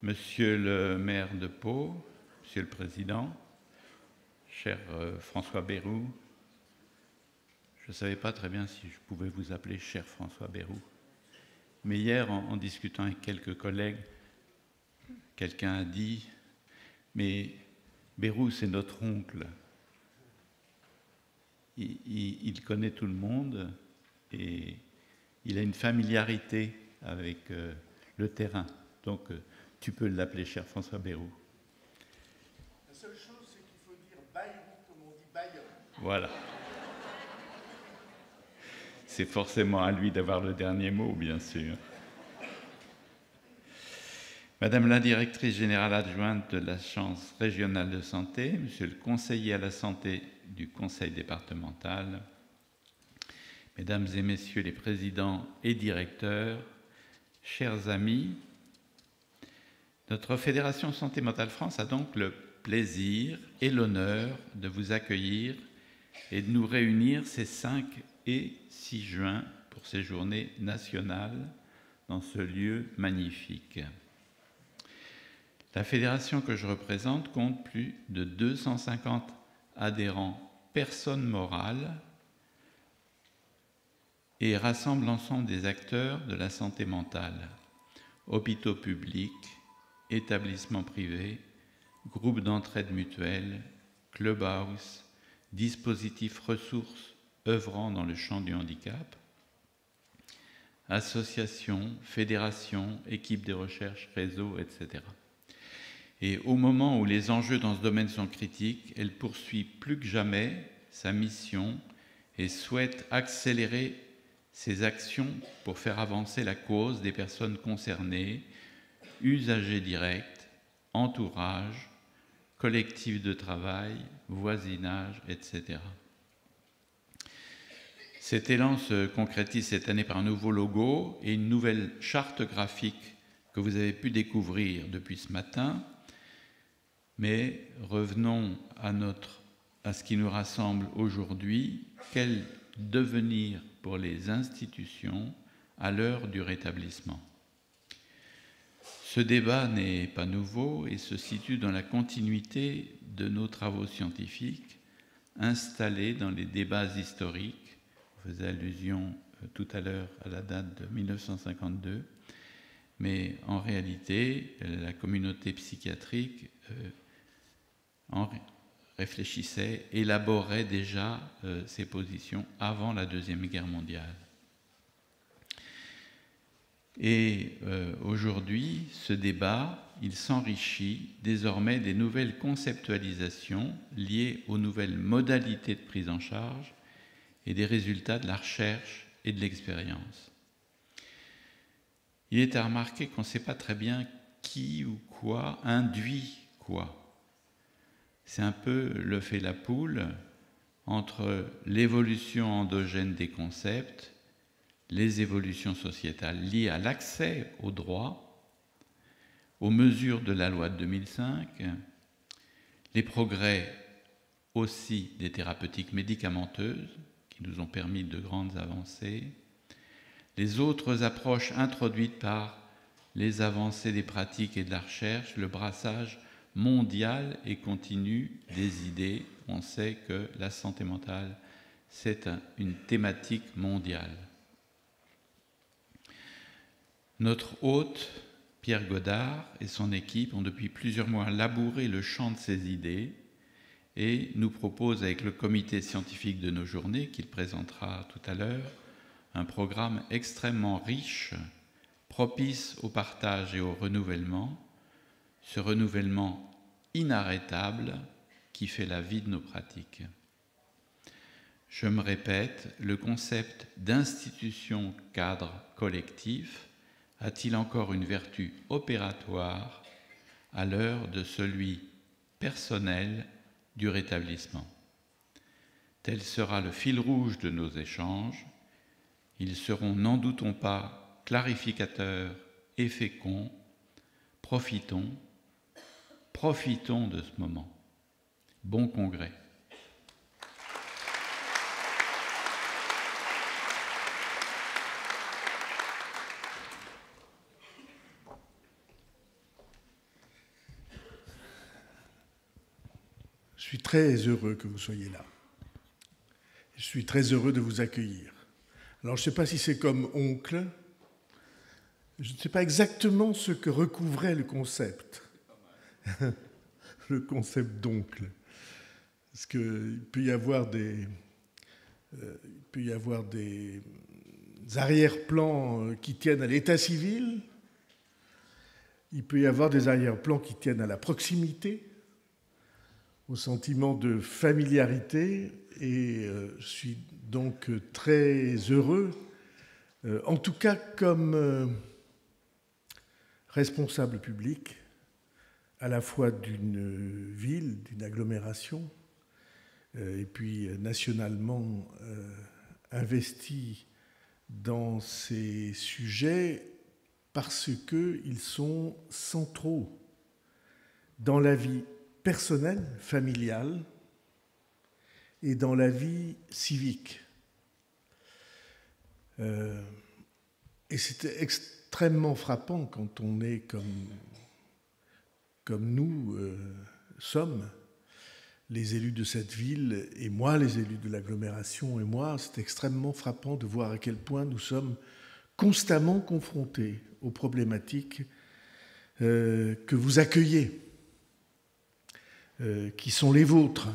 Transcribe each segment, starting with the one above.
Monsieur le maire de Pau, Monsieur le Président, cher François Bayrou, je ne savais pas très bien si je pouvais vous appeler cher François Bayrou, mais hier, en discutant avec quelques collègues, quelqu'un a dit « mais Bayrou, c'est notre oncle. Il connaît tout le monde et il a une familiarité avec le terrain. Donc, tu peux l'appeler cher François Bayrou. » La seule chose, c'est qu'il faut dire Bayrou comme on dit Bayonne. Voilà. C'est forcément à lui d'avoir le dernier mot, bien sûr. Madame la directrice générale adjointe de l'Agence régionale de santé, Monsieur le conseiller à la santé du conseil départemental, Mesdames et Messieurs les présidents et directeurs, chers amis, notre Fédération Santé Mentale France a donc le plaisir et l'honneur de vous accueillir et de nous réunir ces 5 et 6 juin pour ces journées nationales dans ce lieu magnifique. La fédération que je représente compte plus de 250 adhérents personnes morales et rassemble l'ensemble des acteurs de la santé mentale, hôpitaux publics, établissements privés, groupes d'entraide mutuelle, clubhouse, dispositifs ressources œuvrant dans le champ du handicap, associations, fédérations, équipes de recherche, réseaux, etc. Et au moment où les enjeux dans ce domaine sont critiques, elle poursuit plus que jamais sa mission et souhaite accélérer ses actions pour faire avancer la cause des personnes concernées, usagers directs, entourage, collectifs de travail, voisinage, etc. Cet élan se concrétise cette année par un nouveau logo et une nouvelle charte graphique que vous avez pu découvrir depuis ce matin. Mais revenons à ce qui nous rassemble aujourd'hui. Quel devenir pour les institutions à l'heure du rétablissement? Ce débat n'est pas nouveau et se situe dans la continuité de nos travaux scientifiques installés dans les débats historiques. Je faisais allusion tout à l'heure à la date de 1952, mais en réalité, la communauté psychiatrique en réfléchissait, élaborait déjà ses positions avant la Deuxième Guerre mondiale. Et aujourd'hui, ce débat, il s'enrichit désormais des nouvelles conceptualisations liées aux nouvelles modalités de prise en charge et des résultats de la recherche et de l'expérience. Il est à remarquer qu'on ne sait pas très bien qui ou quoi induit quoi. C'est un peu l'œuf et la poule entre l'évolution endogène des concepts, les évolutions sociétales liées à l'accès aux droits, aux mesures de la loi de 2005, les progrès aussi des thérapeutiques médicamenteuses qui nous ont permis de grandes avancées, les autres approches introduites par les avancées des pratiques et de la recherche, le brassage mondial et continu des idées. On sait que la santé mentale, c'est une thématique mondiale. Notre hôte, Pierre Godard, et son équipe ont depuis plusieurs mois labouré le champ de ces idées et nous propose avec le comité scientifique de nos journées, qu'il présentera tout à l'heure, un programme extrêmement riche, propice au partage et au renouvellement, ce renouvellement inarrêtable qui fait la vie de nos pratiques. Je me répète, le concept d'institution cadre collectif a-t-il encore une vertu opératoire à l'heure de celui personnel du rétablissement? Tel sera le fil rouge de nos échanges. Ils seront, n'en doutons pas, clarificateurs et féconds. Profitons de ce moment. Bon congrès. suis très heureux que vous soyez là. Je suis très heureux de vous accueillir. Alors, je ne sais pas si c'est comme oncle. Je ne sais pas exactement ce que recouvrait le concept. Le concept d'oncle. Parce qu'il peut y avoir des arrière-plans qui tiennent à l'état civil. Il peut y avoir des arrière-plans qui tiennent à la proximité, au sentiment de familiarité. Et je suis donc très heureux, en tout cas comme responsable public, à la fois d'une ville, d'une agglomération, et puis nationalement investi dans ces sujets parce qu'ils sont centraux dans la vie personnelle, familiale et dans la vie civique. Et c'est extrêmement frappant quand on est comme nous sommes, les élus de cette ville, et moi, les élus de l'agglomération, et moi, c'est extrêmement frappant de voir à quel point nous sommes constamment confrontés aux problématiques que vous accueillez, qui sont les vôtres,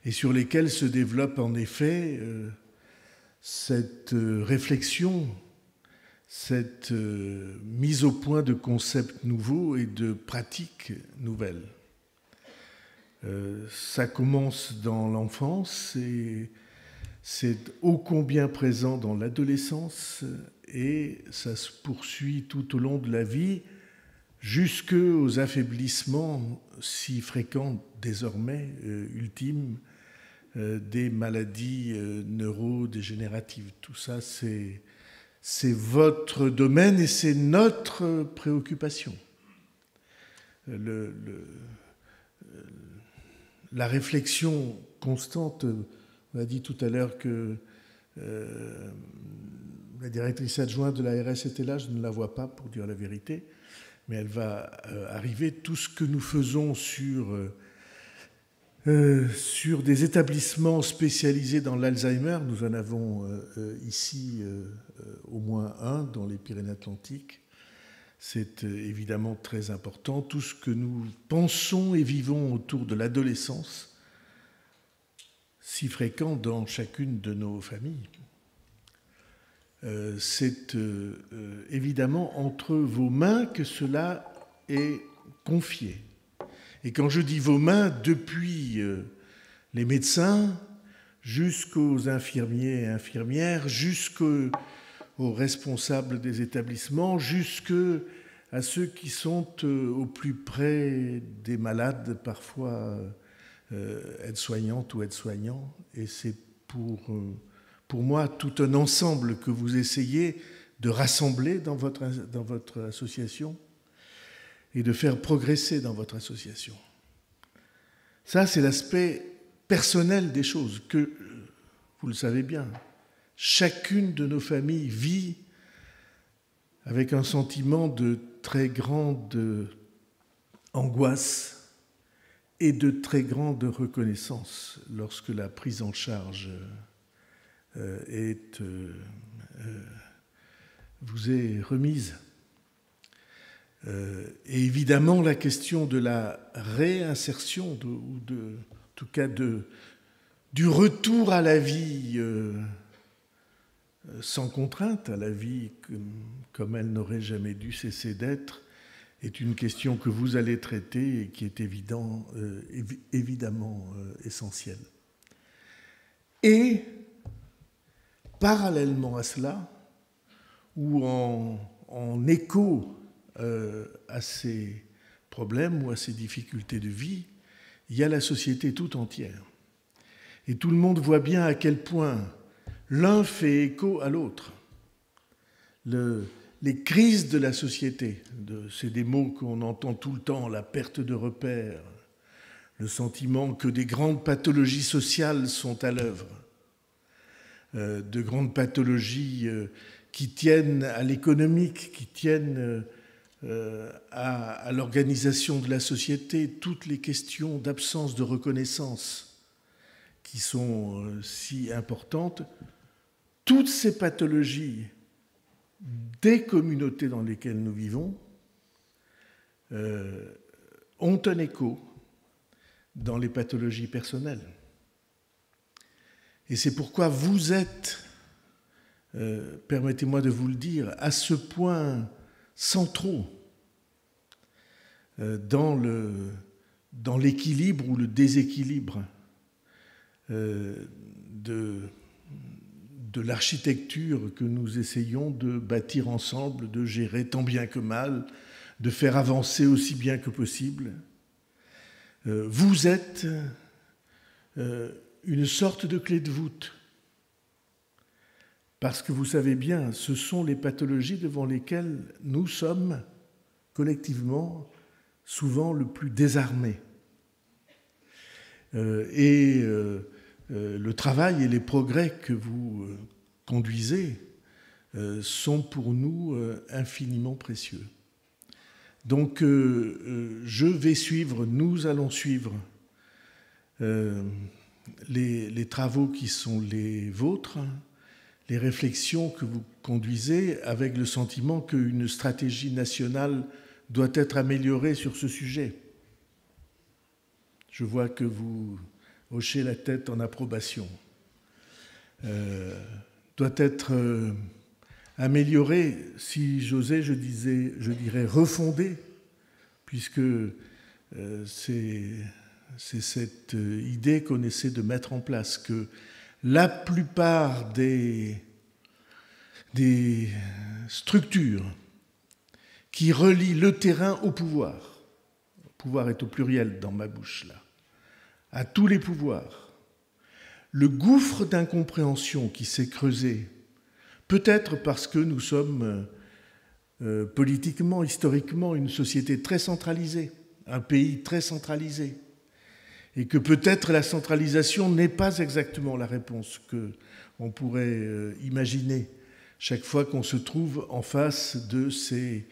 et sur lesquelles se développe en effet cette réflexion, cette mise au point de concepts nouveaux et de pratiques nouvelles. Ça commence dans l'enfance et c'est ô combien présent dans l'adolescence et ça se poursuit tout au long de la vie jusqu'aux affaiblissements si fréquents désormais, ultimes, des maladies neurodégénératives. Tout ça, c'est votre domaine et c'est notre préoccupation. La réflexion constante, on a dit tout à l'heure que la directrice adjointe de l'ARS était là, je ne la vois pas pour dire la vérité, mais elle va arriver. Tout ce que nous faisons sur des établissements spécialisés dans l'Alzheimer, nous en avons ici au moins un dans les Pyrénées-Atlantiques. C'est évidemment très important. Tout ce que nous pensons et vivons autour de l'adolescence, si fréquent dans chacune de nos familles, c'est évidemment entre vos mains que cela est confié. Et quand je dis vos mains, depuis les médecins jusqu'aux infirmiers et infirmières, jusqu'aux responsables des établissements, jusqu'à ceux qui sont au plus près des malades, parfois aides-soignantes ou aides-soignants. Et c'est pour moi tout un ensemble que vous essayez de rassembler dans votre association et de faire progresser dans votre association. Ça, c'est l'aspect personnel des choses que, vous le savez bien, chacune de nos familles vit avec un sentiment de très grande angoisse et de très grande reconnaissance lorsque la prise en charge vous est remise. Et évidemment, la question de la réinsertion, en tout cas du retour à la vie sans contrainte, à la vie comme elle n'aurait jamais dû cesser d'être, est une question que vous allez traiter et qui est évidemment essentielle. Et parallèlement à cela, ou en écho à ces problèmes ou à ces difficultés de vie, il y a la société tout entière. Et tout le monde voit bien à quel point l'un fait écho à l'autre. Les crises de la société, c'est des mots qu'on entend tout le temps, la perte de repères, le sentiment que des grandes pathologies sociales sont à l'œuvre, de grandes pathologies qui tiennent à l'économique, qui tiennent à l'organisation de la société, toutes les questions d'absence de reconnaissance qui sont si importantes, toutes ces pathologies des communautés dans lesquelles nous vivons ont un écho dans les pathologies personnelles. Et c'est pourquoi vous êtes, permettez-moi de vous le dire, à ce point centraux dans l'équilibre ou le déséquilibre de l'architecture que nous essayons de bâtir ensemble, de gérer tant bien que mal, de faire avancer aussi bien que possible. Vous êtes une sorte de clé de voûte, parce que vous savez bien, ce sont les pathologies devant lesquelles nous sommes collectivement souvent le plus désarmés. Le travail et les progrès que vous conduisez sont pour nous infiniment précieux. Donc nous allons suivre les travaux qui sont les vôtres, les réflexions que vous conduisez avec le sentiment qu'une stratégie nationale doit être améliorée sur ce sujet. Je vois que vous hochez la tête en approbation. Doit être améliorée, si j'osais, je dirais refondée, puisque c'est cette idée qu'on essaie de mettre en place, que la plupart des structures qui relient le terrain au pouvoir est au pluriel dans ma bouche là, à tous les pouvoirs, le gouffre d'incompréhension qui s'est creusé, peut-être parce que nous sommes politiquement, historiquement, une société très centralisée, un pays très centralisé, et que peut-être la centralisation n'est pas exactement la réponse qu'on pourrait imaginer chaque fois qu'on se trouve en face de ces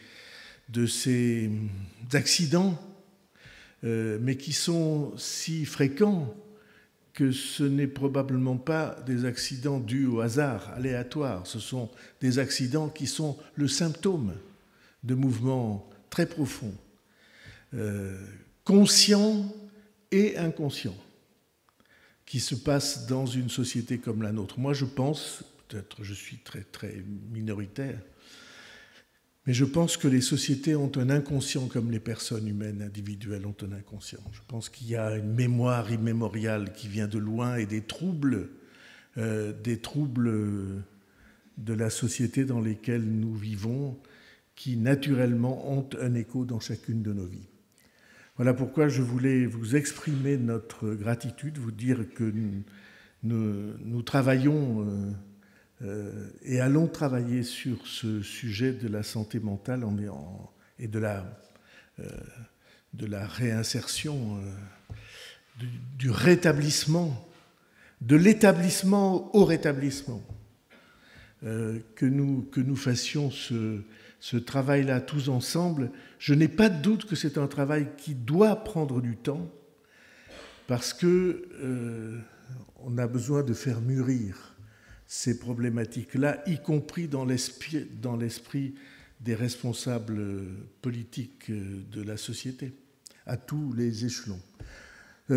accidents, mais qui sont si fréquents que ce n'est probablement pas des accidents dus au hasard, aléatoires. Ce sont des accidents qui sont le symptôme de mouvements très profonds, conscients et inconscients, qui se passent dans une société comme la nôtre. Moi, je pense, peut-être je suis très, très minoritaire, mais je pense que les sociétés ont un inconscient comme les personnes humaines individuelles ont un inconscient. Je pense qu'il y a une mémoire immémoriale qui vient de loin et des troubles de la société dans lesquels nous vivons qui naturellement ont un écho dans chacune de nos vies. Voilà pourquoi je voulais vous exprimer notre gratitude, vous dire que nous travaillons et allons travailler sur ce sujet de la santé mentale et de la réinsertion, du rétablissement, de l'établissement au rétablissement, que nous fassions ce travail-là tous ensemble. Je n'ai pas de doute que c'est un travail qui doit prendre du temps, parce que on a besoin de faire mûrir ces problématiques-là, y compris dans l'esprit des responsables politiques de la société, à tous les échelons.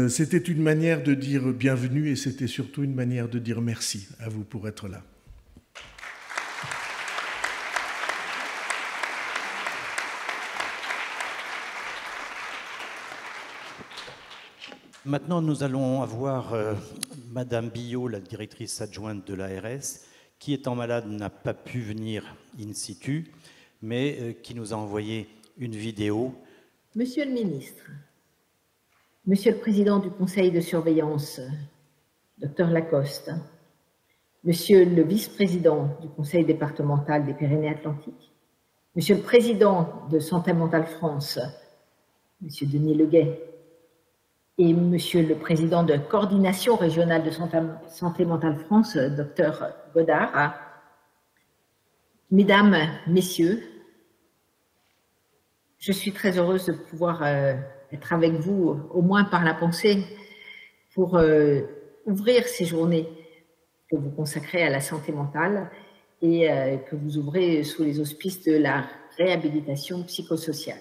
C'était une manière de dire bienvenue et c'était surtout une manière de dire merci à vous pour être là. Maintenant, nous allons avoir Madame Billot, la directrice adjointe de l'ARS, qui, étant malade, n'a pas pu venir in situ, mais qui nous a envoyé une vidéo. Monsieur le ministre, Monsieur le président du conseil de surveillance, Dr Lacoste, Monsieur le vice-président du conseil départemental des Pyrénées-Atlantiques, Monsieur le président de Santé Mentale France, Monsieur Denis Leguet, et Monsieur le président de Coordination régionale de Santé Mentale France, Dr Godard, Mesdames, Messieurs, Je suis très heureuse de pouvoir être avec vous, au moins par la pensée, pour ouvrir ces journées que vous consacrez à la santé mentale et que vous ouvrez sous les auspices de la réhabilitation psychosociale.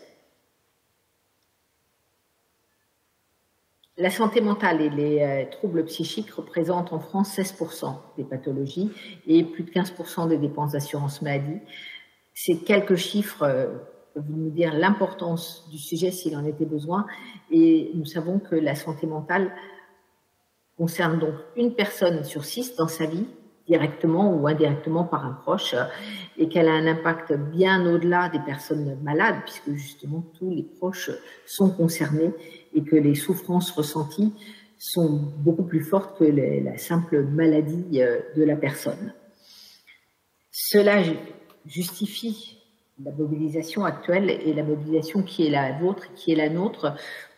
La santé mentale et les troubles psychiques représentent en France 16% des pathologies et plus de 15% des dépenses d'assurance maladie. Ces quelques chiffres peuvent nous dire l'importance du sujet s'il en était besoin, et nous savons que la santé mentale concerne donc une personne sur 6 dans sa vie, directement ou indirectement par un proche, et qu'elle a un impact bien au-delà des personnes malades, puisque justement tous les proches sont concernés et que les souffrances ressenties sont beaucoup plus fortes que la simple maladie de la personne. Cela justifie la mobilisation actuelle et la mobilisation qui est la vôtre, qui est la nôtre,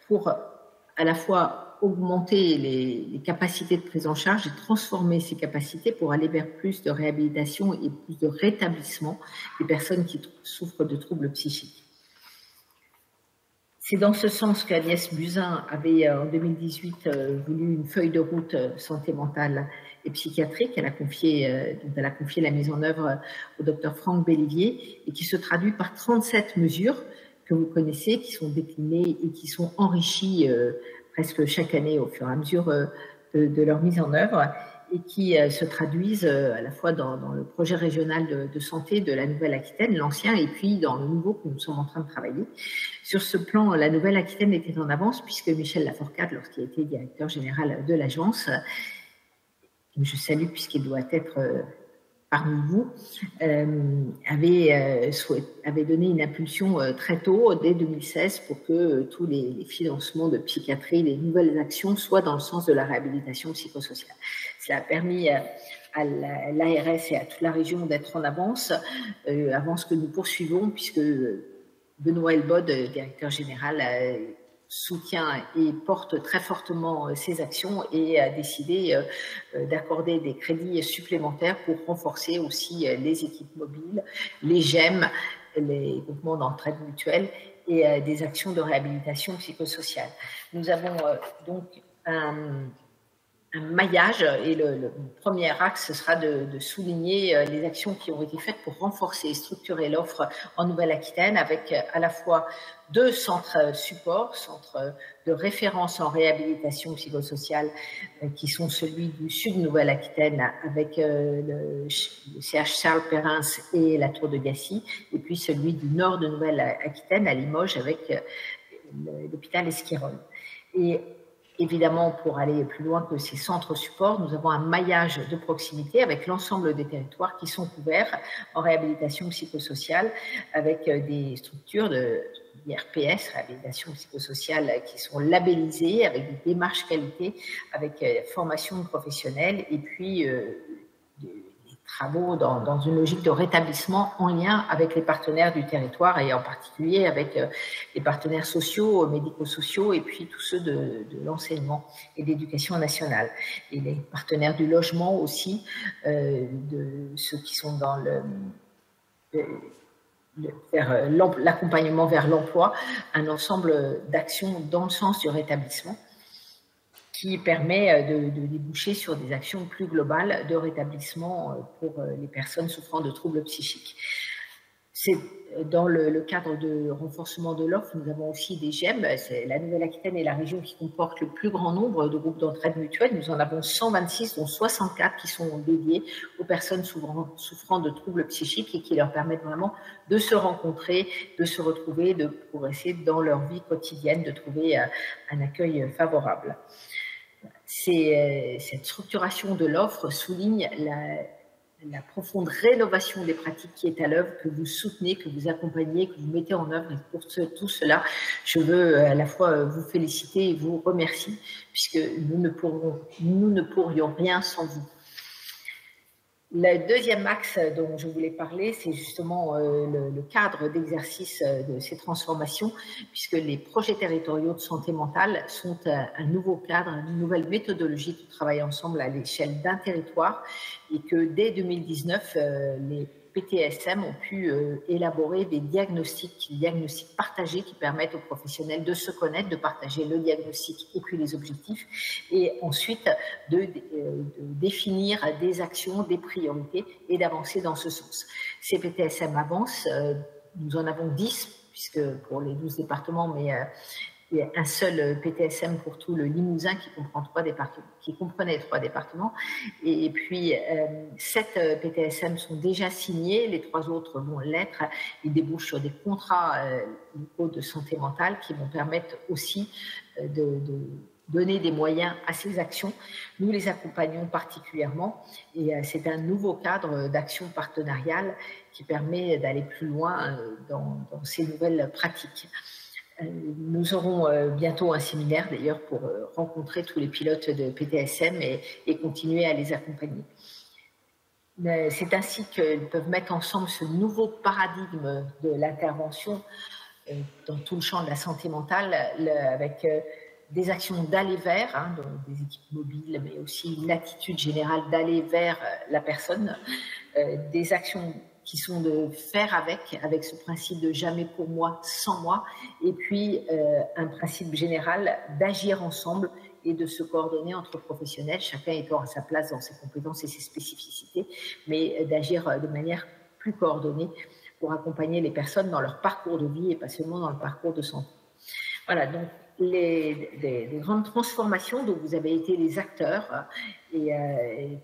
pour à la fois augmenter les capacités de prise en charge et transformer ces capacités pour aller vers plus de réhabilitation et plus de rétablissement des personnes qui souffrent de troubles psychiques. C'est dans ce sens qu'Agnès Buzyn avait en 2018 voulu une feuille de route santé mentale et psychiatrique. Elle a confié la mise en œuvre au docteur Franck Bellivier et qui se traduit par 37 mesures que vous connaissez, qui sont déclinées et qui sont enrichies presque chaque année au fur et à mesure de leur mise en œuvre, et qui se traduisent à la fois dans le projet régional de santé de la Nouvelle-Aquitaine, l'ancien, et puis dans le nouveau que nous sommes en train de travailler. Sur ce plan, la Nouvelle-Aquitaine était en avance, puisque Michel Laforcade, lorsqu'il était directeur général de l'agence, je salue puisqu'il doit être parmi vous, avait donné une impulsion très tôt, dès 2016, pour que tous les financements de psychiatrie, les nouvelles actions soient dans le sens de la réhabilitation psychosociale. Cela a permis à l'ARS et à toute la région d'être en avance, avance que nous poursuivons, puisque Benoît Elbod, directeur général, soutient et porte très fortement ces actions et a décidé d'accorder des crédits supplémentaires pour renforcer aussi les équipes mobiles, les GEM, les groupements d'entraide mutuelle et des actions de réhabilitation psychosociale. Nous avons donc un maillage, et le premier axe, ce sera de souligner les actions qui ont été faites pour renforcer et structurer l'offre en Nouvelle-Aquitaine, avec à la fois 2 centres support, centres de référence en réhabilitation psychosociale, qui sont celui du sud Nouvelle-Aquitaine avec le CH Charles Perrins et la Tour de Gassy, et puis celui du nord de Nouvelle-Aquitaine à Limoges avec l'hôpital Esquirol. Et évidemment, pour aller plus loin que ces centres supports, nous avons un maillage de proximité avec l'ensemble des territoires qui sont couverts en réhabilitation psychosociale, avec des structures de RPS, réhabilitation psychosociale, qui sont labellisées avec des démarches qualité, avec formation professionnelle et puis des travaux dans une logique de rétablissement en lien avec les partenaires du territoire et en particulier avec les partenaires sociaux, médico-sociaux et puis tous ceux de l'enseignement et de l'éducation nationale. Et les partenaires du logement aussi, de ceux qui sont dans l'accompagnement vers l'emploi, un ensemble d'actions dans le sens du rétablissement qui permet de déboucher sur des actions plus globales de rétablissement pour les personnes souffrant de troubles psychiques. C'est dans le cadre de renforcement de l'offre, nous avons aussi des GEM. C'est la Nouvelle-Aquitaine est la région qui comporte le plus grand nombre de groupes d'entraide mutuelle. Nous en avons 126, dont 64 qui sont dédiés aux personnes souffrant de troubles psychiques et qui leur permettent vraiment de se rencontrer, de se retrouver, de progresser dans leur vie quotidienne, de trouver un accueil favorable. Cette structuration de l'offre souligne la profonde rénovation des pratiques qui est à l'œuvre, que vous soutenez, que vous accompagnez, que vous mettez en œuvre. Et pour tout cela, je veux à la fois vous féliciter et vous remercier, puisque nous ne pourrions rien sans vous. Le deuxième axe dont je voulais parler, c'est justement le cadre d'exercice de ces transformations, puisque les projets territoriaux de santé mentale sont un nouveau cadre, une nouvelle méthodologie de travail ensemble à l'échelle d'un territoire, et que dès 2019, les PTSM ont pu élaborer des diagnostics partagés qui permettent aux professionnels de se connaître, de partager le diagnostic et puis les objectifs, et ensuite de définir des actions, des priorités et d'avancer dans ce sens. Ces PTSM avancent, nous en avons 10, puisque pour les 12 départements, mais il y a un seul PTSM pour tout le Limousin qui comprenait 3 départements. Et puis, 7 PTSM sont déjà signés, les 3 autres vont l'être. Ils débouchent sur des contrats locaux de santé mentale qui vont permettre aussi de donner des moyens à ces actions. Nous les accompagnons particulièrement et c'est un nouveau cadre d'action partenariale qui permet d'aller plus loin dans ces nouvelles pratiques. Nous aurons bientôt un séminaire d'ailleurs pour rencontrer tous les pilotes de PTSM et continuer à les accompagner. C'est ainsi qu'ils peuvent mettre ensemble ce nouveau paradigme de l'intervention dans tout le champ de la santé mentale avec des actions d'aller vers, donc des équipes mobiles, mais aussi l'attitude générale d'aller vers la personne, des actions qui sont de faire avec ce principe de jamais pour moi, sans moi, et puis un principe général d'agir ensemble et de se coordonner entre professionnels, chacun étant à sa place dans ses compétences et ses spécificités, mais d'agir de manière plus coordonnée pour accompagner les personnes dans leur parcours de vie et pas seulement dans le parcours de santé. Voilà, donc les grandes transformations dont vous avez été les acteurs et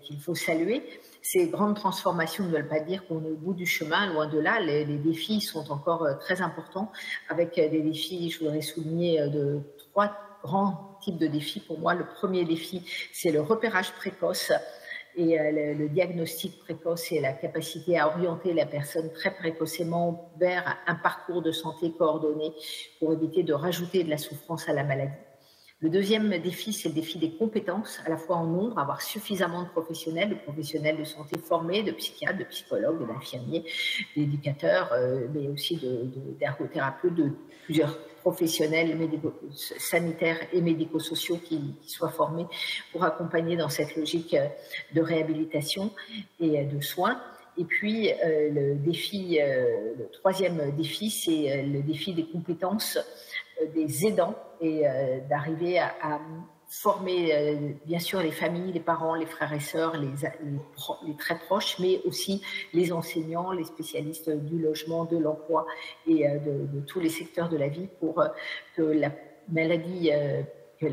qu'il faut saluer. Ces grandes transformations ne veulent pas dire qu'on est au bout du chemin, loin de là. Les défis sont encore très importants, avec des défis, je voudrais souligner, de 3 grands types de défis. Pour moi, le premier défi, c'est le repérage précoce et le diagnostic précoce et la capacité à orienter la personne très précocement vers un parcours de santé coordonné pour éviter de rajouter de la souffrance à la maladie. Le deuxième défi, c'est le défi des compétences, à la fois en nombre, avoir suffisamment de professionnels de santé formés, de psychiatres, de psychologues, d'infirmiers, d'éducateurs, mais aussi d'ergothérapeutes, de plusieurs professionnels sanitaires et médico-sociaux qui soient formés pour accompagner dans cette logique de réhabilitation et de soins. Et puis, le troisième défi, c'est le défi des compétences des aidants et d'arriver à former bien sûr les familles, les parents, les frères et sœurs, les très proches, mais aussi les enseignants, les spécialistes du logement, de l'emploi et de tous les secteurs de la vie pour que la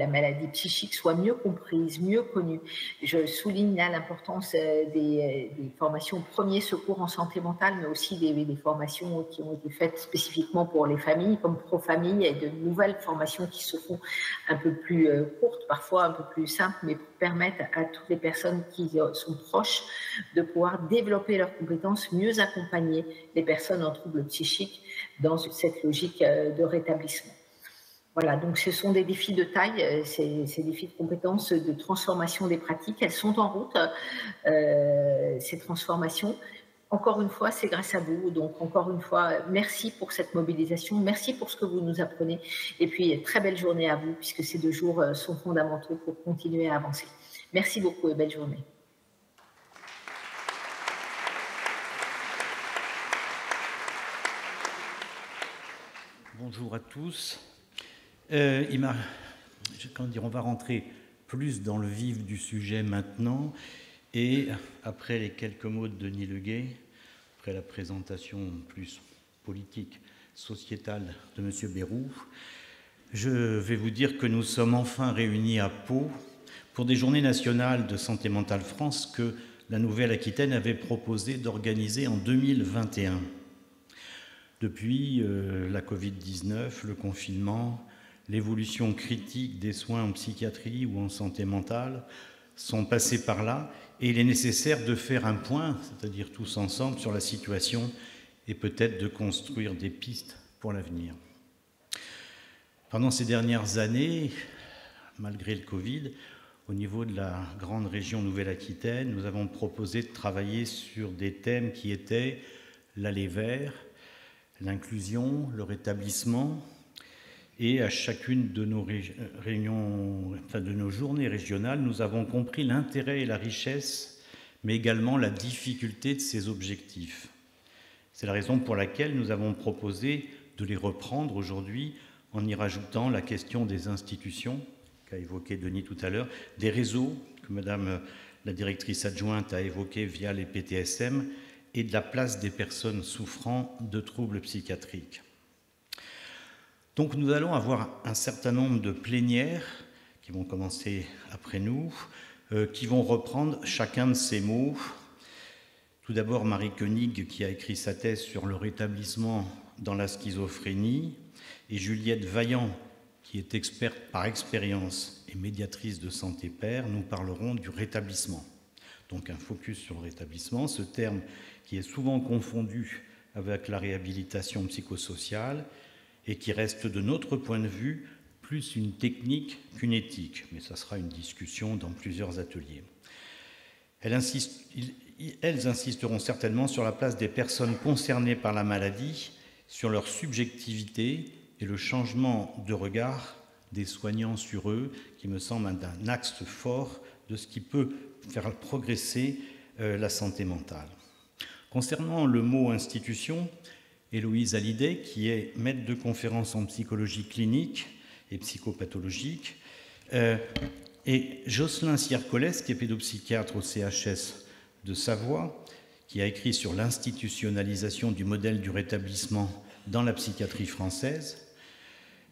maladie psychique soit mieux comprise, mieux connue. Je souligne là l'importance des formations premiers secours en santé mentale, mais aussi des formations qui ont été faites spécifiquement pour les familles, comme Pro-Famille, et de nouvelles formations qui se font un peu plus courtes, parfois un peu plus simples, mais pour permettre à toutes les personnes qui sont proches de pouvoir développer leurs compétences, mieux accompagner les personnes en troubles psychiques dans cette logique de rétablissement. Voilà, donc ce sont des défis de taille, ces défis de compétences, de transformation des pratiques. Elles sont en route, ces transformations. Encore une fois, c'est grâce à vous. Donc, encore une fois, merci pour cette mobilisation. Merci pour ce que vous nous apprenez. Et puis, très belle journée à vous, puisque ces 2 jours sont fondamentaux pour continuer à avancer. Merci beaucoup et belle journée. Bonjour à tous. On va rentrer plus dans le vif du sujet maintenant, et après les quelques mots de Denis Leguet, après la présentation plus politique, sociétale de M. Bayrou, je vais vous dire que nous sommes enfin réunis à Pau pour des journées nationales de santé mentale France que la Nouvelle-Aquitaine avait proposé d'organiser en 2021. Depuis la Covid-19, le confinement, l'évolution critique des soins en psychiatrie ou en santé mentale sont passés par là, et il est nécessaire de faire un point, c'est-à-dire tous ensemble, sur la situation et peut-être de construire des pistes pour l'avenir. Pendant ces dernières années, malgré le Covid, au niveau de la grande région Nouvelle-Aquitaine, nous avons proposé de travailler sur des thèmes qui étaient l'aller vers, l'inclusion, le rétablissement. Et à chacune de nos journées régionales, nous avons compris l'intérêt et la richesse, mais également la difficulté de ces objectifs. C'est la raison pour laquelle nous avons proposé de les reprendre aujourd'hui en y rajoutant la question des institutions, qu'a évoqué Denis tout à l'heure, des réseaux que Madame la directrice adjointe a évoqué via les PTSM, et de la place des personnes souffrant de troubles psychiatriques. Donc nous allons avoir un certain nombre de plénières qui vont commencer après nous, qui vont reprendre chacun de ces mots. Tout d'abord Marie Koenig qui a écrit sa thèse sur le rétablissement dans la schizophrénie, et Juliette Vaillant qui est experte par expérience et médiatrice de Santé Père, nous parlerons du rétablissement. Donc un focus sur le rétablissement, ce terme qui est souvent confondu avec la réhabilitation psychosociale et qui reste de notre point de vue plus une technique qu'une éthique, mais ça sera une discussion dans plusieurs ateliers. Elles insisteront certainement sur la place des personnes concernées par la maladie, sur leur subjectivité et le changement de regard des soignants sur eux, qui me semble un axe fort de ce qui peut faire progresser la santé mentale. Concernant le mot institution, Héloïse Hallyday, qui est maître de conférences en psychologie clinique et psychopathologique, et Jocelyn Siercolès, qui est pédopsychiatre au CHS de Savoie, qui a écrit sur l'institutionnalisation du modèle du rétablissement dans la psychiatrie française.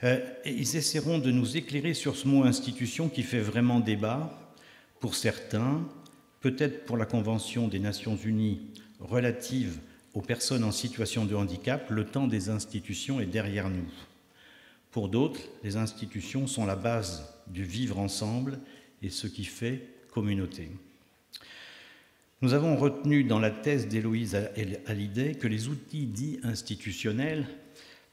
Et ils essaieront de nous éclairer sur ce mot institution qui fait vraiment débat pour certains, peut-être pour la Convention des Nations Unies relative aux personnes en situation de handicap, le temps des institutions est derrière nous. Pour d'autres, les institutions sont la base du vivre ensemble et ce qui fait communauté. Nous avons retenu dans la thèse d'Héloïse Hallyday que les outils dits institutionnels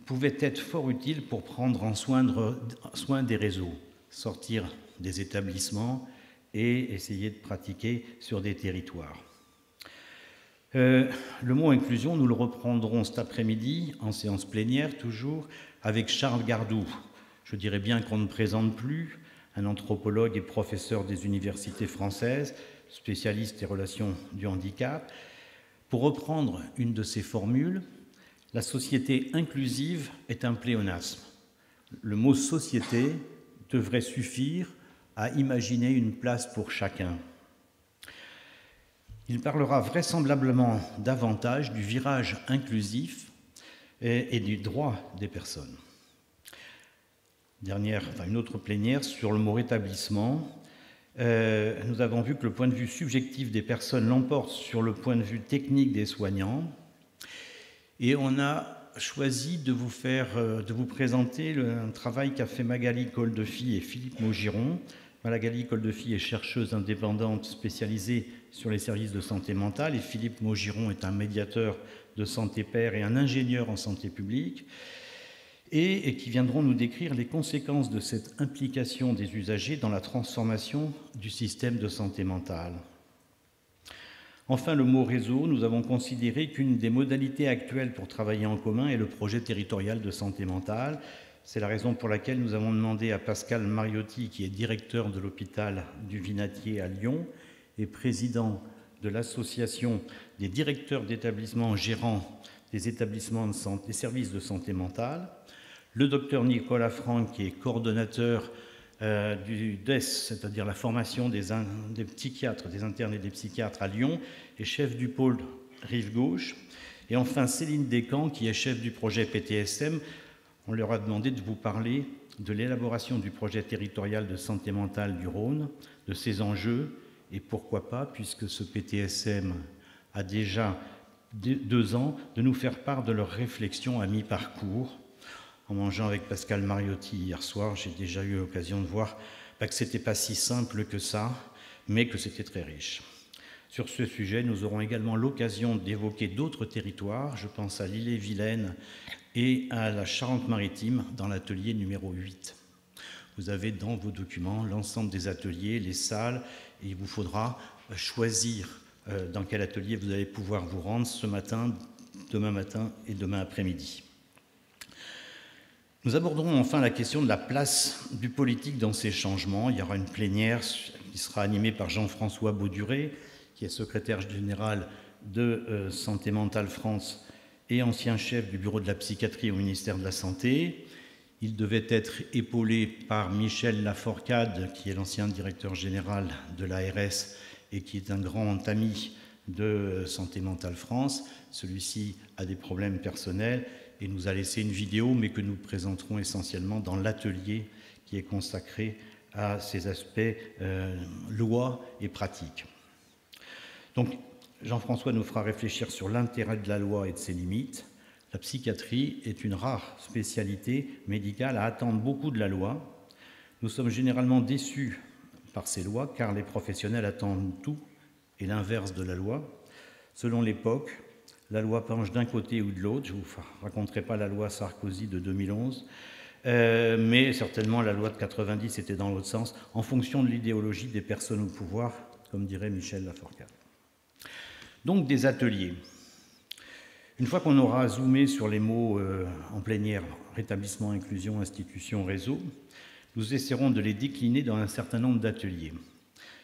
pouvaient être fort utiles pour prendre soin des réseaux, sortir des établissements et essayer de pratiquer sur des territoires. Le mot inclusion, nous le reprendrons cet après-midi, en séance plénière toujours, avec Charles Gardou. Je dirais bien qu'on ne présente plus, un anthropologue et professeur des universités françaises, spécialiste des relations du handicap. Pour reprendre une de ses formules, la société inclusive est un pléonasme. Le mot société devrait suffire à imaginer une place pour chacun. Il parlera vraisemblablement davantage du virage inclusif et du droit des personnes. Une autre plénière sur le mot rétablissement. Nous avons vu que le point de vue subjectif des personnes l'emporte sur le point de vue technique des soignants. Et on a choisi de vous présenter un travail qu'a fait Magali Coldefi et Philippe Maugiron. Magali Coldefi est chercheuse indépendante spécialisée sur les services de santé mentale et Philippe Maugiron est un médiateur de Santé Père et un ingénieur en santé publique et qui viendront nous décrire les conséquences de cette implication des usagers dans la transformation du système de santé mentale. Enfin, le mot réseau, nous avons considéré qu'une des modalités actuelles pour travailler en commun est le projet territorial de santé mentale. C'est la raison pour laquelle nous avons demandé à Pascal Mariotti, qui est directeur de l'hôpital du Vinatier à Lyon et président de l'association des directeurs d'établissements gérants des établissements de santé, des services de santé mentale, le docteur Nicolas Franck, qui est coordonnateur du DES, c'est-à-dire la formation des psychiatres, des internes et des psychiatres à Lyon, et chef du pôle Rive Gauche, et enfin Céline Descamps, qui est chef du projet PTSM. On leur a demandé de vous parler de l'élaboration du projet territorial de santé mentale du Rhône, de ses enjeux, et pourquoi pas, puisque ce PTSM a déjà 2 ans, de nous faire part de leurs réflexions à mi-parcours. En mangeant avec Pascal Mariotti hier soir, j'ai déjà eu l'occasion de voir que ce n'était pas si simple que ça, mais que c'était très riche. Sur ce sujet, nous aurons également l'occasion d'évoquer d'autres territoires. Je pense à l'Ille-et-Vilaine et à la Charente-Maritime dans l'atelier numéro 8. Vous avez dans vos documents l'ensemble des ateliers, les salles, et il vous faudra choisir dans quel atelier vous allez pouvoir vous rendre ce matin, demain matin et demain après-midi. Nous aborderons enfin la question de la place du politique dans ces changements. Il y aura une plénière qui sera animée par Jean-François Bauduré, qui est secrétaire général de Santé Mentale France et ancien chef du bureau de la psychiatrie au ministère de la Santé. Il devait être épaulé par Michel Laforcade, qui est l'ancien directeur général de l'ARS et qui est un grand ami de Santé Mentale France. Celui-ci a des problèmes personnels et nous a laissé une vidéo, mais que nous présenterons essentiellement dans l'atelier qui est consacré à ces aspects loi et pratique. Donc, Jean-François nous fera réfléchir sur l'intérêt de la loi et de ses limites. La psychiatrie est une rare spécialité médicale à attendre beaucoup de la loi. Nous sommes généralement déçus par ces lois, car les professionnels attendent tout et l'inverse de la loi. Selon l'époque, la loi penche d'un côté ou de l'autre. Je ne vous raconterai pas la loi Sarkozy de 2011, mais certainement la loi de 90 était dans l'autre sens, en fonction de l'idéologie des personnes au pouvoir, comme dirait Michel Laforcade. Donc des ateliers. Une fois qu'on aura zoomé sur les mots en plénière, rétablissement, inclusion, institution, réseau, nous essaierons de les décliner dans un certain nombre d'ateliers.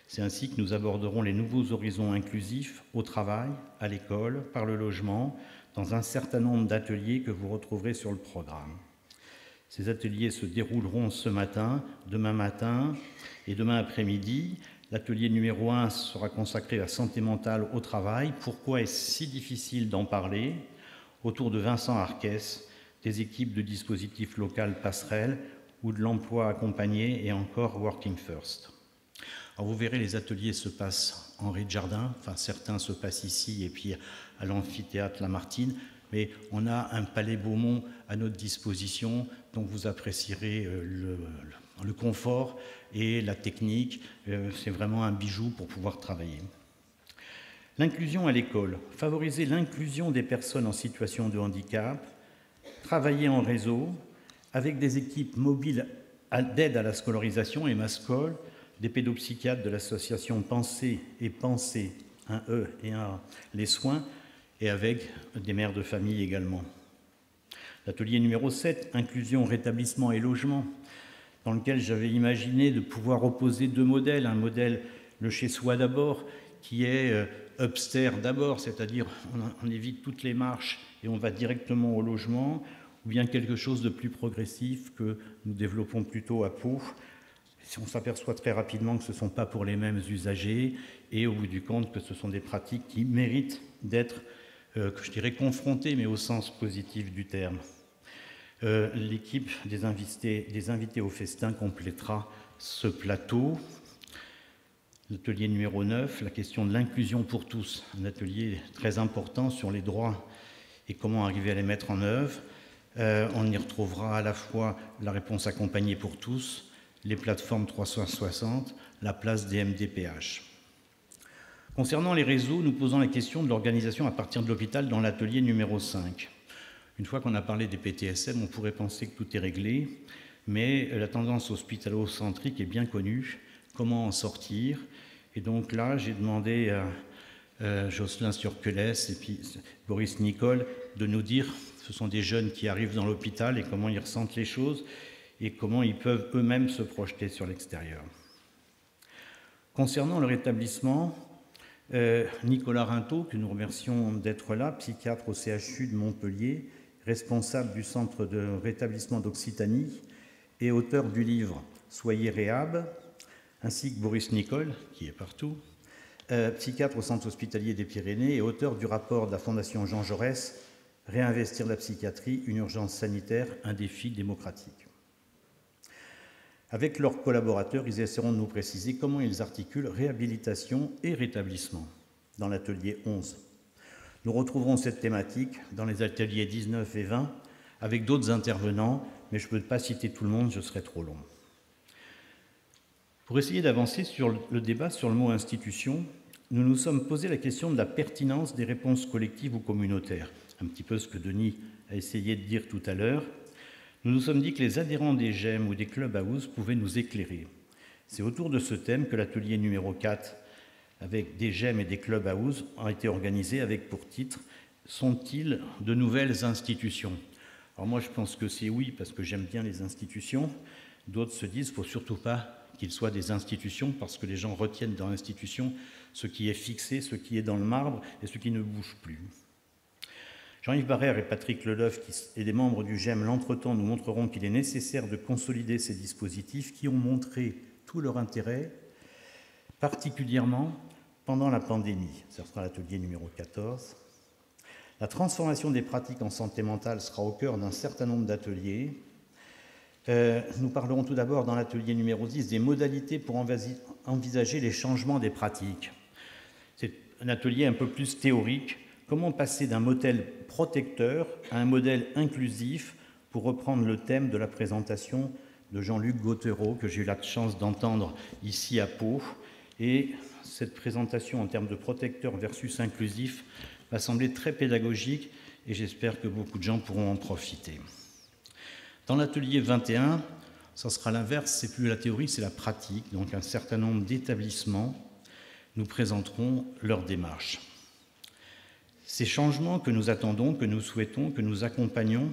C'est ainsi que nous aborderons les nouveaux horizons inclusifs au travail, à l'école, par le logement, dans un certain nombre d'ateliers que vous retrouverez sur le programme. Ces ateliers se dérouleront ce matin, demain matin et demain après-midi. L'atelier numéro 1 sera consacré à la santé mentale au travail. Pourquoi est-ce si difficile d'en parler? Autour de Vincent Arquès, des équipes de dispositifs local passerelles ou de l'emploi accompagné et encore Working First. Alors vous verrez, les ateliers se passent en rez-de-jardin, enfin certains se passent ici et puis à l'amphithéâtre Lamartine, mais on a un palais Beaumont à notre disposition, donc vous apprécierez le confort et la technique. C'est vraiment un bijou pour pouvoir travailler. L'inclusion à l'école. Favoriser l'inclusion des personnes en situation de handicap, travailler en réseau avec des équipes mobiles d'aide à la scolarisation et Mascol, des pédopsychiatres de l'association Penser et Penser, un E et un A, les soins, et avec des mères de famille également. L'atelier numéro 7, inclusion, rétablissement et logement, dans lequel j'avais imaginé de pouvoir opposer deux modèles. Un modèle, le chez-soi d'abord, qui est upstairs d'abord, c'est-à-dire on évite toutes les marches et on va directement au logement, ou bien quelque chose de plus progressif que nous développons plutôt à Pau. On s'aperçoit très rapidement que ce ne sont pas pour les mêmes usagers et au bout du compte que ce sont des pratiques qui méritent d'être, je dirais, confrontées, mais au sens positif du terme. L'équipe des invités au festin complétera ce plateau. L'atelier numéro 9, la question de l'inclusion pour tous, un atelier très important sur les droits et comment arriver à les mettre en œuvre. On y retrouvera à la fois la réponse accompagnée pour tous, les plateformes 360, la place des MDPH. Concernant les réseaux, nous posons la question de l'organisation à partir de l'hôpital dans l'atelier numéro 5. Une fois qu'on a parlé des PTSM, on pourrait penser que tout est réglé, mais la tendance hospitalo-centrique est bien connue. Comment en sortir? Et donc là, j'ai demandé à Jocelyn Surquelès et puis Boris Nicole de nous dire, ce sont des jeunes qui arrivent dans l'hôpital et comment ils ressentent les choses et comment ils peuvent eux-mêmes se projeter sur l'extérieur. Concernant le rétablissement, Nicolas Rintaud, que nous remercions d'être là, psychiatre au CHU de Montpellier, responsable du centre de rétablissement d'Occitanie et auteur du livre « Soyez réhab », ainsi que Boris Nicole, qui est partout, psychiatre au centre hospitalier des Pyrénées et auteur du rapport de la Fondation Jean Jaurès « Réinvestir la psychiatrie, une urgence sanitaire, un défi démocratique ». Avec leurs collaborateurs, ils essaieront de nous préciser comment ils articulent réhabilitation et rétablissement dans l'atelier 11. Nous retrouverons cette thématique dans les ateliers 19 et 20 avec d'autres intervenants, mais je ne peux pas citer tout le monde, je serai trop long. Pour essayer d'avancer sur le débat sur le mot institution, nous nous sommes posé la question de la pertinence des réponses collectives ou communautaires, un petit peu ce que Denis a essayé de dire tout à l'heure. Nous nous sommes dit que les adhérents des GEM ou des clubhouse pouvaient nous éclairer. C'est autour de ce thème que l'atelier numéro 4, avec des GEM et des clubhouse, a été organisé avec pour titre « Sont-ils de nouvelles institutions ?» Alors moi, je pense que c'est oui, parce que j'aime bien les institutions. D'autres se disent qu'il ne faut surtout pas qu'ils soient des institutions, parce que les gens retiennent dans l'institution ce qui est fixé, ce qui est dans le marbre et ce qui ne bouge plus. Jean-Yves Barrère et Patrick Leleuf et des membres du GEM l'entretemps nous montreront qu'il est nécessaire de consolider ces dispositifs qui ont montré tout leur intérêt, particulièrement pendant la pandémie. Ce sera l'atelier numéro 14. La transformation des pratiques en santé mentale sera au cœur d'un certain nombre d'ateliers. Nous parlerons tout d'abord dans l'atelier numéro 10 des modalités pour envisager les changements des pratiques. C'est un atelier un peu plus théorique. Comment passer d'un modèle protecteur à un modèle inclusif, pour reprendre le thème de la présentation de Jean-Luc Gautreau, que j'ai eu la chance d'entendre ici à Pau. Et cette présentation en termes de protecteur versus inclusif m'a semblé très pédagogique et j'espère que beaucoup de gens pourront en profiter. Dans l'atelier 21, ça sera l'inverse, c'est plus la théorie, c'est la pratique. Donc un certain nombre d'établissements nous présenteront leur démarche. Ces changements que nous attendons, que nous souhaitons, que nous accompagnons,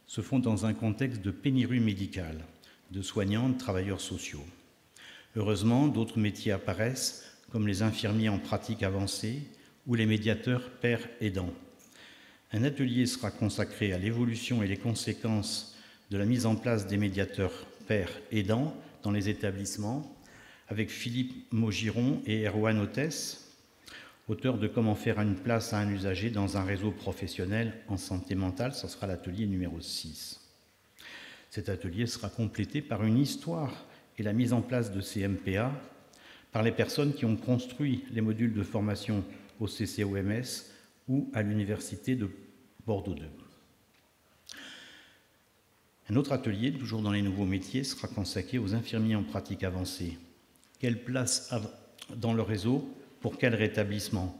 se font dans un contexte de pénurie médicale, de soignants, de travailleurs sociaux. Heureusement, d'autres métiers apparaissent, comme les infirmiers en pratique avancée ou les médiateurs pères aidants. Un atelier sera consacré à l'évolution et les conséquences de la mise en place des médiateurs pères aidants dans les établissements, avec Philippe Maugiron et Erwan Hôtesse, auteur de Comment faire une place à un usager dans un réseau professionnel en santé mentale. Ce sera l'atelier numéro 6. Cet atelier sera complété par une histoire et la mise en place de ces MPA par les personnes qui ont construit les modules de formation au CCOMS ou à l'Université de Bordeaux 2. Un autre atelier, toujours dans les nouveaux métiers, sera consacré aux infirmiers en pratique avancée. Quelle place dans le réseau, pour quel rétablissement?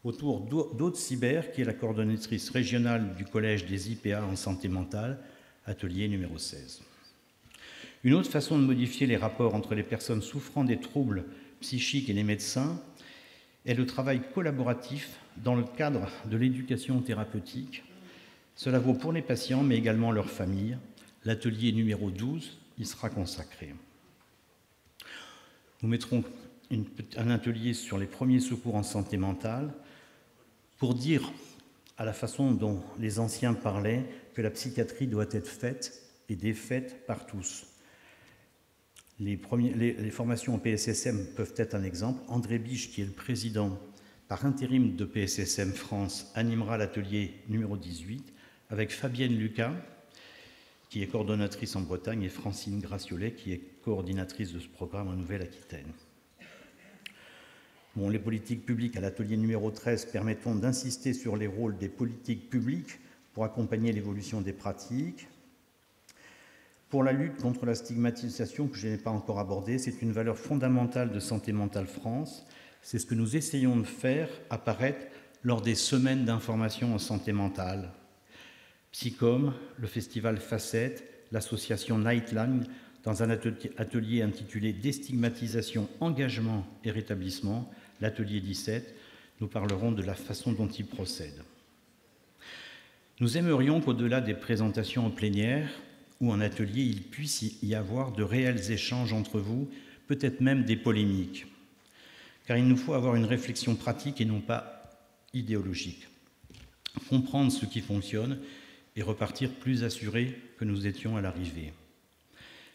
Autour d'Aude Sibert, qui est la coordonnatrice régionale du Collège des IPA en santé mentale, atelier numéro 16. Une autre façon de modifier les rapports entre les personnes souffrant des troubles psychiques et les médecins est le travail collaboratif dans le cadre de l'éducation thérapeutique. Cela vaut pour les patients, mais également leurs familles. L'atelier numéro 12 y sera consacré. Nous mettrons un atelier sur les premiers secours en santé mentale pour dire, à la façon dont les anciens parlaient, que la psychiatrie doit être faite et défaite par tous. Les formations en PSSM peuvent être un exemple. André Biche, qui est le président par intérim de PSSM France, animera l'atelier numéro 18 avec Fabienne Lucas, qui est coordonnatrice en Bretagne, et Francine Graciolet, qui est coordinatrice de ce programme en Nouvelle-Aquitaine. Bon, les politiques publiques à l'atelier numéro 13 permettront d'insister sur les rôles des politiques publiques pour accompagner l'évolution des pratiques. Pour la lutte contre la stigmatisation, que je n'ai pas encore abordée, c'est une valeur fondamentale de Santé Mentale France. C'est ce que nous essayons de faire apparaître lors des semaines d'information en santé mentale. Psychom, le festival Facette, l'association Nightline, dans un atelier intitulé « Déstigmatisation, engagement et rétablissement », l'atelier 17, nous parlerons de la façon dont ils procèdent. Nous aimerions qu'au-delà des présentations en plénière ou en atelier, il puisse y avoir de réels échanges entre vous, peut-être même des polémiques. Car il nous faut avoir une réflexion pratique et non pas idéologique. Comprendre ce qui fonctionne et repartir plus assurés que nous étions à l'arrivée.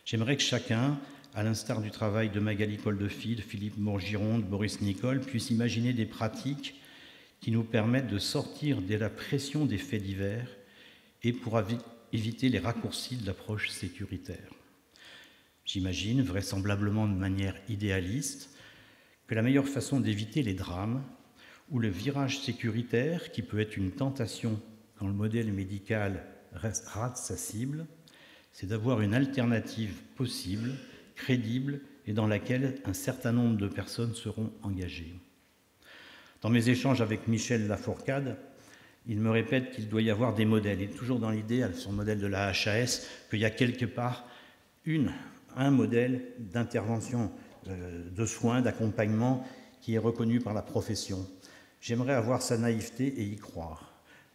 J'aimerais que chacun, à l'instar du travail de Magali Coldefi, de Philippe Maugiron, de Boris Nicole, puisse imaginer des pratiques qui nous permettent de sortir de la pression des faits divers et pour éviter les raccourcis de l'approche sécuritaire. J'imagine, vraisemblablement de manière idéaliste, que la meilleure façon d'éviter les drames ou le virage sécuritaire, qui peut être une tentation quand le modèle médical rate sa cible, c'est d'avoir une alternative possible, crédible et dans laquelle un certain nombre de personnes seront engagées. Dans mes échanges avec Michel Lafourcade, il me répète qu'il doit y avoir des modèles. Il est toujours dans l'idée, sur le modèle de la HAS, qu'il y a quelque part un modèle d'intervention, de soins, d'accompagnement qui est reconnu par la profession. J'aimerais avoir sa naïveté et y croire.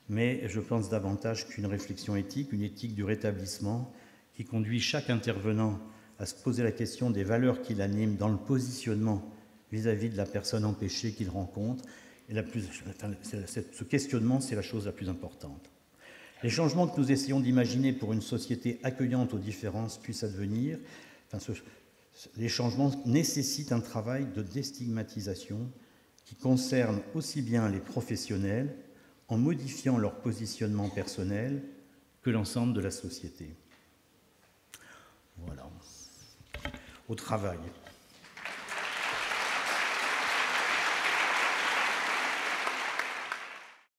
Mais je pense davantage qu'une réflexion éthique, une éthique du rétablissement, qui conduit chaque intervenant à se poser la question des valeurs qui l'animent dans le positionnement vis-à-vis de la personne empêchée qu'il rencontre ce questionnement, c'est la chose la plus importante. Les changements que nous essayons d'imaginer pour une société accueillante aux différences puissent advenir, les changements nécessitent un travail de déstigmatisation qui concerne aussi bien les professionnels, en modifiant leur positionnement personnel, que l'ensemble de la société. Voilà. Au travail.